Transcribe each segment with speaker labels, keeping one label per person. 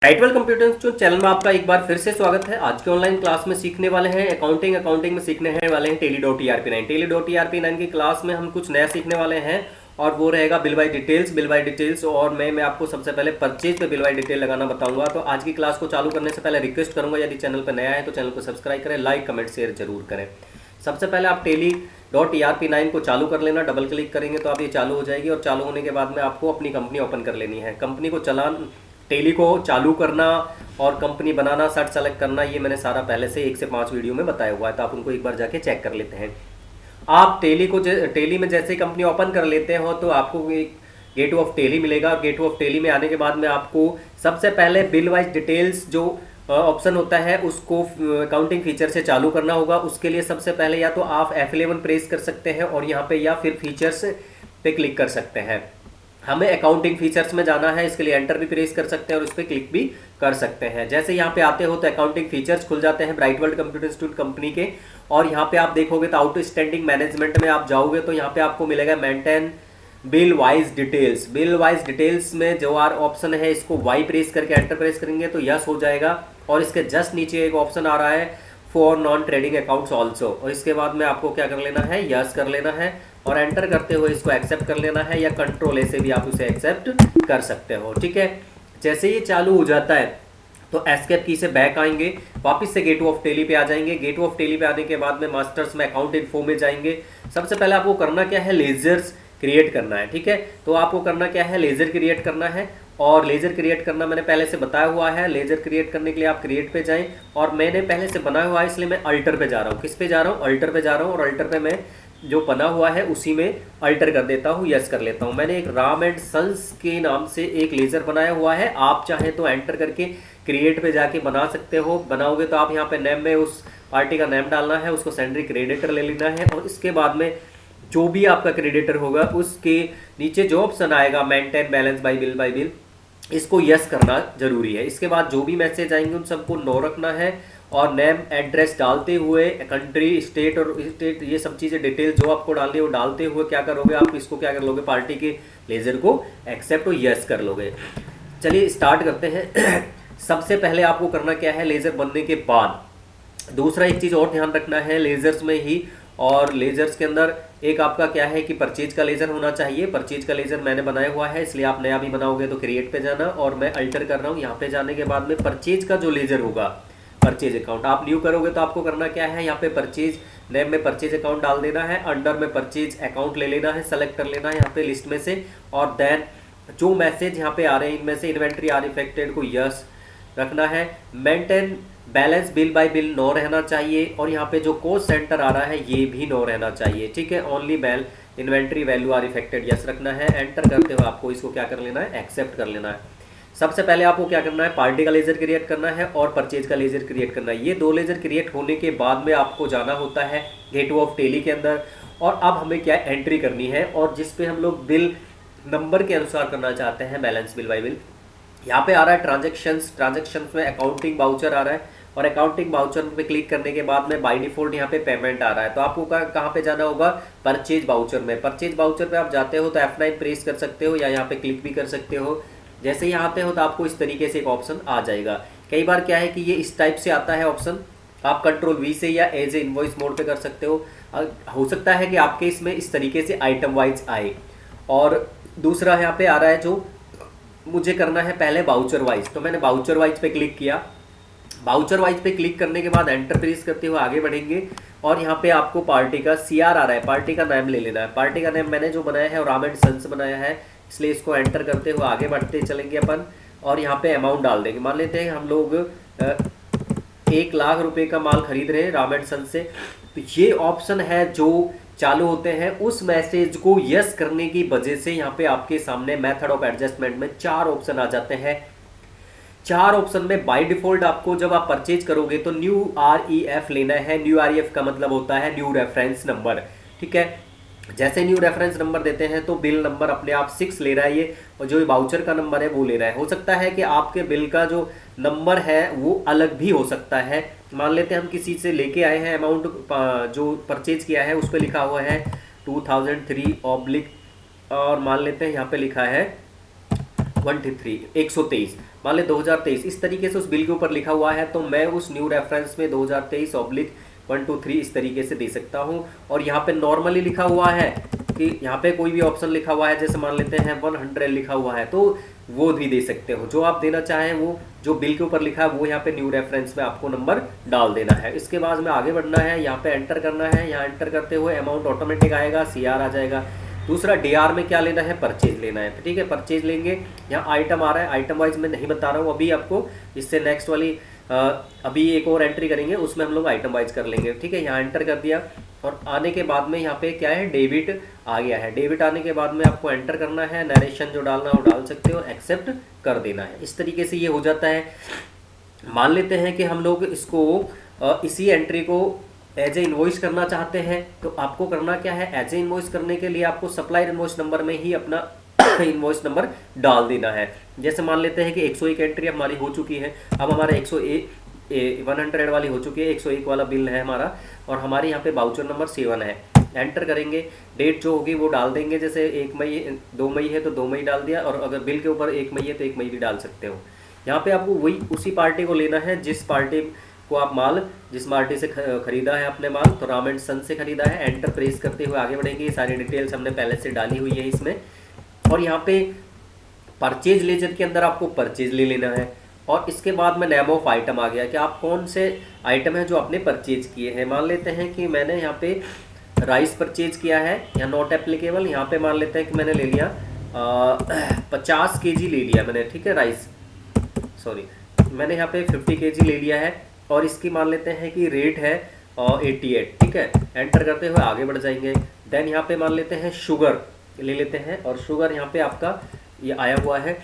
Speaker 1: टाइटवेल computer institute channel में आपका एक बार फिर से स्वागत है। आज के ऑनलाइन क्लास में सीखने वाले हैं अकाउंटिंग में सीखने हैं वाले हैं टेली.ERP9 की क्लास में हम कुछ नया सीखने वाले हैं और वो रहेगा बिल बाय डिटेल्स। और मैं आपको सबसे पहले परचेज पे बिल बाय डिटेल लगाना बताऊंगा। तो आज की क्लास को चालू करने से पहले रिक्वेस्ट करूंगा, यदि चैनल पर नया है तो चैनल को सब्सक्राइब करें, लाइक कमेंट शेयर जरूर करें। सबसे पहले आप टेली.ERP9 को चालू कर लेना, डबल क्लिक करेंगे तो आप ये चालू हो जाएगी और चालू होने के बाद में आपको अपनी कंपनी ओपन कर लेनी है। कंपनी को टेली को चालू करना और कंपनी बनाना, सर्च सेलेक्ट करना, ये मैंने सारा पहले से 1 से 5 वीडियो में बताया हुआ है, तो आप उनको एक बार जाके चेक कर लेते हैं। आप टेली में जैसे कंपनी ओपन कर लेते हो तो आपको एक गेट ऑफ टेली मिलेगा और गेट ऑफ टेली में आने के बाद में आपको सबसे पहले बिल वाइज डिटेल्स जो ऑप्शन होता है उसको अकाउंटिंग फीचर से चालू करना होगा। उसके लिए सबसे पहले या तो आप F11 प्रेस कर सकते हैं और यहाँ पे या फिर फीचर्स पे क्लिक कर सकते हैं। हमें अकाउंटिंग फीचर्स में जाना है, इसके लिए एंटर भी प्रेस कर सकते हैं और उस पर क्लिक भी कर सकते हैं। जैसे यहाँ पे आते हो तो अकाउंटिंग फीचर्स खुल जाते हैं bright world computer institute company के। और यहाँ पे आप देखोगे तो आउटस्टैंडिंग मैनेजमेंट में आप जाओगे तो यहाँ पे आपको मिलेगा मेंटेन बिल वाइज डिटेल्स में जो ऑप्शन है इसको वाई प्रेस करके एंटर प्रेस करेंगे तो यस हो जाएगा। और इसके जस्ट नीचे एक ऑप्शन आ रहा है for non trading accounts also, और इसके बाद में आपको क्या कर लेना है, यस कर लेना है और एंटर करते हुए इसको एक्सेप्ट कर लेना है, या कंट्रोल ए से भी आप उसे एक्सेप्ट कर सकते हो। ठीक है, जैसे ये चालू हो जाता है तो एस्केप की से बैक आएंगे, वापस से गेट ऑफ टेली पे आ जाएंगे। गेट ऑफ टेली पे आने के बाद में मास्टर्स में अकाउंट इन्फो में जाएंगे। सबसे पहले आपको करना क्या है, लेजर्स क्रिएट करना है। ठीक है, तो आपको करना क्या है, लेजर क्रिएट करना है। और लेजर क्रिएट करना मैंने पहले से बताया हुआ है। लेजर क्रिएट करने के लिए आप क्रिएट पे जाएं और मैंने पहले से बनाया हुआ है इसलिए मैं अल्टर पे जा रहा हूँ। किस पे जा रहा हूँ, अल्टर पे जा रहा हूँ और अल्टर पे मैं जो बना हुआ है उसी में अल्टर कर देता हूँ, यस कर लेता हूँ। मैंने एक राम एंड सन्स के नाम से एक लेजर बनाया हुआ है, आप चाहें तो एंटर करके क्रिएट पे जाके बना सकते हो। बनाओगे तो आप यहाँ पे नेम में उस पार्टी का नेम डालना है, उसको सेंडरी क्रेडिटर ले लेना है और इसके बाद में जो भी आपका क्रेडिटर होगा उसके नीचे जो ऑप्शन आएगा मेंटेन बैलेंस बाय बिल, इसको यस करना जरूरी है। इसके बाद जो भी मैसेज आएंगे उन सबको नो रखना है और नेम एड्रेस डालते हुए कंट्री स्टेट ये सब चीज़ें डिटेल जो आपको डालनी है वो डालते हुए क्या करोगे, आप इसको क्या कर लोगे, पार्टी के लेजर को एक्सेप्ट और यस कर लोगे। चलिए स्टार्ट करते हैं। सबसे पहले आपको करना क्या है, लेजर बनने के बाद दूसरा एक चीज़ और ध्यान रखना है लेजर्स में ही, और लेजर्स के अंदर एक आपका क्या है कि परचेज का लेजर होना चाहिए। परचेज का लेजर मैंने बनाया हुआ है, इसलिए आप नया भी बनाओगे तो क्रिएट पे जाना और मैं अल्टर कर रहा हूँ। यहाँ पे जाने के बाद में परचेज का जो लेजर होगा, परचेज अकाउंट आप न्यू करोगे तो आपको करना क्या है, यहाँ पे परचेज नेम में परचेज अकाउंट डाल देना है, अंडर में परचेज अकाउंट ले लेना है, सेलेक्ट कर लेना है यहाँ पे लिस्ट में से। और देन जो मैसेज यहाँ पे आ रहे हैं इनमें से इन्वेंट्री आर इफेक्टेड को यस रखना है, maintain balance bill by bill no रहना चाहिए और यहाँ पे जो कॉस्ट सेंटर आ रहा है ये भी नो रहना चाहिए। ठीक है, only inventory value are affected yes रखना है। एंटर करते हुए आपको इसको क्या कर लेना है, एक्सेप्ट कर लेना है। सबसे पहले आपको क्या करना है, पार्टी का लेजर क्रिएट करना है और परचेज का लेजर क्रिएट करना है। ये दो लेजर क्रिएट होने के बाद में आपको जाना होता है गेट ऑफ टेली के अंदर और अब हमें क्या एंट्री करनी है और जिसपे हम लोग बिल नंबर के अनुसार करना चाहते हैं बैलेंस बिल बाय बिल। यहाँ पे आ रहा है ट्रांजेक्शंस में अकाउंटिंग बाउचर आ रहा है और अकाउंटिंग बाउचर पे क्लिक करने के बाद में बाय डिफॉल्ट यहाँ पे पेमेंट आ रहा है। तो आपको कहाँ पे जाना होगा, परचेज बाउचर में। परचेज बाउचर पे आप जाते हो तो F9 प्रेस कर सकते हो या यहाँ पे क्लिक भी कर सकते हो। जैसे ही आते हो तो आपको इस तरीके से एक ऑप्शन आ जाएगा। कई बार क्या है कि ये इस टाइप से आता है ऑप्शन, आप कंट्रोल V से या एज ए इनवॉइस मोड पे कर सकते हो सकता है कि आपके इसमें इस तरीके से आइटम वाइज आए। और दूसरा यहाँ पे आ रहा है जो मुझे करना है पहले बाउचर वाइज, तो मैंने बाउचर वाइज पे क्लिक किया। बाउचर वाइज पे क्लिक करने के बाद एंटर प्रेस करते हुए आगे बढ़ेंगे और यहाँ पे आपको पार्टी का CR आ रहा है, पार्टी का नाम ले लेना है। पार्टी का नाम मैंने जो बनाया है राम एंड सन्स बनाया है, इसलिए इसको एंटर करते हुए आगे बढ़ते चलेंगे अपन और यहाँ पे अमाउंट डाल देंगे। मान लेते हैं हम लोग 1 लाख रुपए का माल खरीद रहे हैं राम एंड सन्स से, तो ये ऑप्शन है जो चालू होते हैं। उस मैसेज को यस करने की वजह से यहाँ पे आपके सामने मेथड ऑफ एडजस्टमेंट में 4 ऑप्शन आ जाते हैं। 4 ऑप्शन में बाय डिफॉल्ट आपको जब आप परचेज करोगे तो न्यू REF लेना है। न्यू REF का मतलब होता है न्यू रेफरेंस नंबर। ठीक है, जैसे न्यू रेफरेंस नंबर देते हैं तो बिल नंबर अपने आप 6 ले रहा है ये, और जो बाउचर का नंबर है वो ले रहा है। हो सकता है कि आपके बिल का जो नंबर है वो अलग भी हो सकता है। मान लेते हैं हम किसी से लेके आए हैं अमाउंट, जो परचेज किया है उस पर लिखा हुआ है 2003 और मान लेते हैं यहाँ पे लिखा है 123 मान ले 2023 इस तरीके से उस बिल के ऊपर लिखा हुआ है, तो मैं उस न्यू रेफरेंस में 2023/123 इस तरीके से दे सकता हूँ। और यहाँ पे नॉर्मली लिखा हुआ है कि यहाँ पे कोई भी ऑप्शन लिखा हुआ है, जैसे मान लेते हैं 100 लिखा हुआ है, तो वो भी दे सकते हो। जो आप देना चाहें वो जो बिल के ऊपर लिखा है वो यहाँ पे न्यू रेफरेंस में आपको नंबर डाल देना है। इसके बाद में आगे बढ़ना है, यहाँ पे एंटर करना है। यहाँ एंटर करते हुए अमाउंट ऑटोमेटिक आएगा, CR आ जाएगा। दूसरा DR में क्या लेना है, परचेज लेना है। तो ठीक है, परचेज लेंगे। यहाँ आइटम आ रहा है, आइटम वाइज मैं नहीं बता रहा हूँ अभी आपको, इससे नेक्स्ट वाली अभी एक और एंट्री करेंगे, उसमें हम लोग आइटम वाइज कर लेंगे। ठीक है, यहाँ एंटर कर दिया और आने के बाद में यहाँ पे क्या है, डेबिट आ गया है। डेबिट आने के बाद में आपको एंटर करना है, नरेशन जो डालना है वो डाल सकते हो, एक्सेप्ट कर देना है। इस तरीके से ये हो जाता है। मान लेते हैं कि हम लोग इसको इसी एंट्री को एज ए इन्वॉइस करना चाहते हैं, तो आपको करना क्या है, एज ए इन्वॉइस करने के लिए आपको सप्लायर इन्वॉइस नंबर में ही अपना इन्वॉइस नंबर डाल देना है। जैसे मान लेते हैं कि 101 एंट्री हमारी हो चुकी है, अब हमारे 100 वाली हो चुकी है, 101 वाला बिल है हमारा, और हमारे यहाँ पे वाउचर नंबर 7 है। एंटर करेंगे, डेट जो होगी वो डाल देंगे, जैसे 1 मई 2 मई है तो 2 मई डाल दिया, और अगर बिल के ऊपर 1 मई है तो 1 मई भी डाल सकते हो। यहाँ पे आपको वही उसी पार्टी को लेना है जिस पार्टी को आप माल, जिस पार्टी से खरीदा है आपने माल, तो राम एंड सन से खरीदा है। एंटर प्रेस करते हुए आगे बढ़ेंगे। ये सारी डिटेल्स हमने पहले से डाली हुई है इसमें। और यहाँ पे परचेज लेजर के अंदर आपको परचेज ले लेना है, और इसके बाद में नेम ऑफ आइटम आ गया कि आप कौन से आइटम है जो आपने परचेज किए हैं। मान लेते हैं कि मैंने यहाँ पे राइस परचेज किया है, यहाँ नॉट एप्लीकेबल। यहाँ पे मान लेते हैं कि मैंने ले लिया 50 kg ले लिया मैंने, ठीक है, राइस, सॉरी मैंने यहाँ पे 50 kg ले लिया है, और इसकी मान लेते हैं कि रेट है 88। ठीक है, एंटर करते हुए आगे बढ़ जाएंगे। देन यहाँ पे मान लेते हैं शुगर ले लेते हैं, और शुगर यहाँ पे आपका ये आया हुआ है।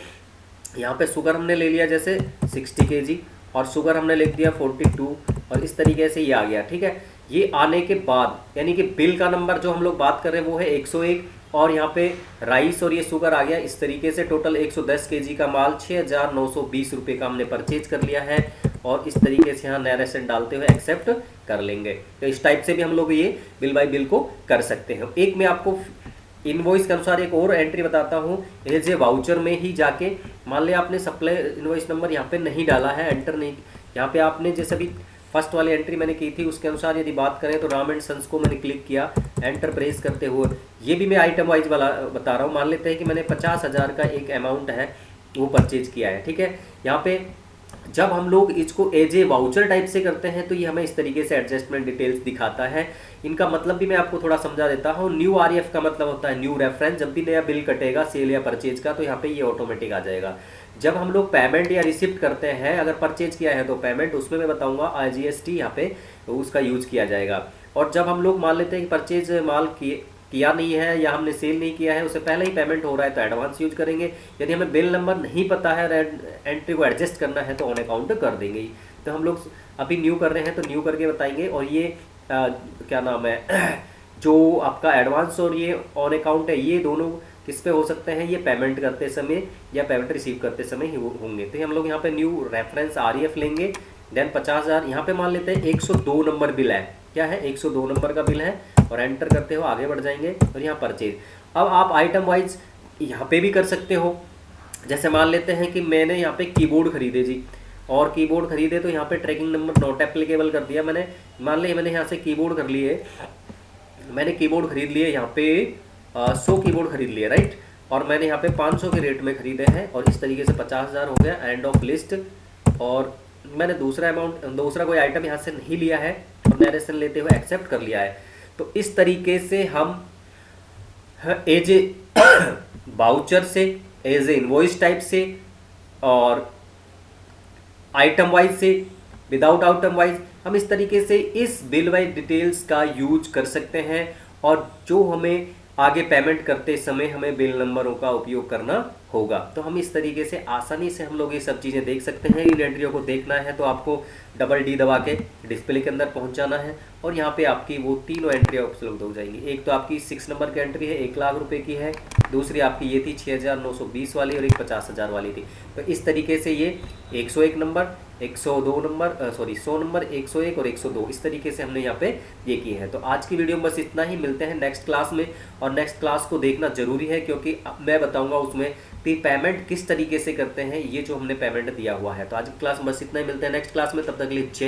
Speaker 1: यहाँ पे शुगर हमने ले लिया जैसे 60 kg, और शुगर हमने लिख दिया 42, और इस तरीके से ये आ गया। ठीक है, ये आने के बाद यानी कि बिल का नंबर जो हम लोग बात कर रहे हैं वो है 101, और यहाँ पे राइस और ये शुगर आ गया। इस तरीके से टोटल 110 kg का माल 6,920 रुपये का हमने परचेज कर लिया है, और इस तरीके से यहाँ नरेशन डालते हुए एक्सेप्ट कर लेंगे। तो इस टाइप से भी हम लोग ये बिल बाय बिल को कर सकते हैं। एक मैं आपको इनवॉइस के अनुसार एक और एंट्री बताता हूँ, एज ए वाउचर में ही जाके मान लिया आपने सप्लाई इनवॉइस नंबर यहाँ पे नहीं डाला है, एंटर नहीं, यहाँ पे आपने जैसे अभी फर्स्ट वाली एंट्री मैंने की थी उसके अनुसार यदि बात करें तो राम एंड सन्स को मैंने क्लिक किया, एंटर प्रेस करते हुए, ये भी मैं आइटम वाइज वाला बता रहा हूँ। मान लेते हैं कि मैंने 50,000 का एक अमाउंट है वो परचेज किया है। ठीक है, यहाँ पे जब हम लोग इसको एज ए वाउचर टाइप से करते हैं तो ये हमें इस तरीके से एडजस्टमेंट डिटेल्स दिखाता है। इनका मतलब भी मैं आपको थोड़ा समझा देता हूँ। न्यू RF का मतलब होता है न्यू रेफरेंस, जब भी नया बिल कटेगा सेल या परचेज का तो यहाँ पे ये ऑटोमेटिक आ जाएगा। जब हम लोग पेमेंट या रिसिप्ट करते हैं, अगर परचेज किया है तो पेमेंट, उसमें मैं बताऊंगा IGST यहाँ पे उसका यूज किया जाएगा। और जब हम लोग मान लेते हैं कि परचेज माल किया नहीं है या हमने सेल नहीं किया है, उससे पहले ही पेमेंट हो रहा है तो एडवांस यूज करेंगे। यदि हमें बिल नंबर नहीं पता है, एंट्री को एडजस्ट करना है तो ऑन अकाउंट कर देंगे ही। तो हम लोग अभी न्यू कर रहे हैं तो न्यू करके बताएंगे। और ये क्या नाम है, जो आपका एडवांस और ये ऑन अकाउंट है, ये दोनों किस पे हो सकते हैं, ये पेमेंट करते समय या पेमेंट रिसीव करते समय ही होंगे। तो हम लोग यहाँ पे न्यू रेफरेंस RF लेंगे। देन 50,000 यहाँ पे मान लेते हैं 102 नंबर बिल है, क्या है 102 नंबर का बिल है, और एंटर करते हो आगे बढ़ जाएंगे। और यहाँ परचेज, अब आप आइटम वाइज यहाँ पे भी कर सकते हो। जैसे मान लेते हैं कि मैंने यहाँ पे कीबोर्ड खरीदे जी, और कीबोर्ड खरीदे तो यहाँ पे ट्रैकिंग नंबर नॉट एप्लीकेबल कर दिया मैंने। मान लिया मैंने यहाँ से कीबोर्ड कर लिए, मैंने कीबोर्ड खरीद लिए यहाँ पे 100 कीबोर्ड खरीद लिए, राइट, और मैंने यहाँ पे 500 के रेट में खरीदे हैं, और इस तरीके से 50,000 हो गया। एंड ऑफ लिस्ट, और मैंने दूसरा कोई आइटम यहाँ से नहीं लिया है, और नरेशन लेते हुए एक्सेप्ट कर लिया है। तो इस तरीके से हम एज ए वाउचर से, एज ए इनवॉइस टाइप से, और आइटम वाइज से, विदाउट आइटम वाइज, हम इस तरीके से इस बिल वाइज डिटेल्स का यूज कर सकते हैं। और जो हमें आगे पेमेंट करते समय हमें बिल नंबरों का उपयोग करना होगा, तो हम इस तरीके से आसानी से हम लोग ये सब चीज़ें देख सकते हैं। इन एंट्रियों को देखना है तो आपको डबल D दबा के डिस्प्ले के अंदर पहुंच जाना है, और यहाँ पे आपकी वो तीनों एंट्रियाँ उपलब्ध हो जाएंगी। एक तो आपकी 6 नंबर की एंट्री है, 1 लाख रुपए की है। दूसरी आपकी ये थी 6,920 वाली और एक 50,000 वाली थी। तो इस तरीके से ये 101 नंबर, 102 नंबर, सॉरी 100 नंबर, 101 और 102 इस तरीके से हमने यहाँ पे ये किए हैं। तो आज की वीडियो में बस इतना ही, मिलते हैं नेक्स्ट क्लास में। और नेक्स्ट क्लास को देखना जरूरी है क्योंकि मैं बताऊंगा उसमें कि पेमेंट किस तरीके से करते हैं, ये जो हमने पेमेंट दिया हुआ है। तो आज की क्लास में बस इतना ही, मिलते हैं नेक्स्ट क्लास में, तब तक के लिए जय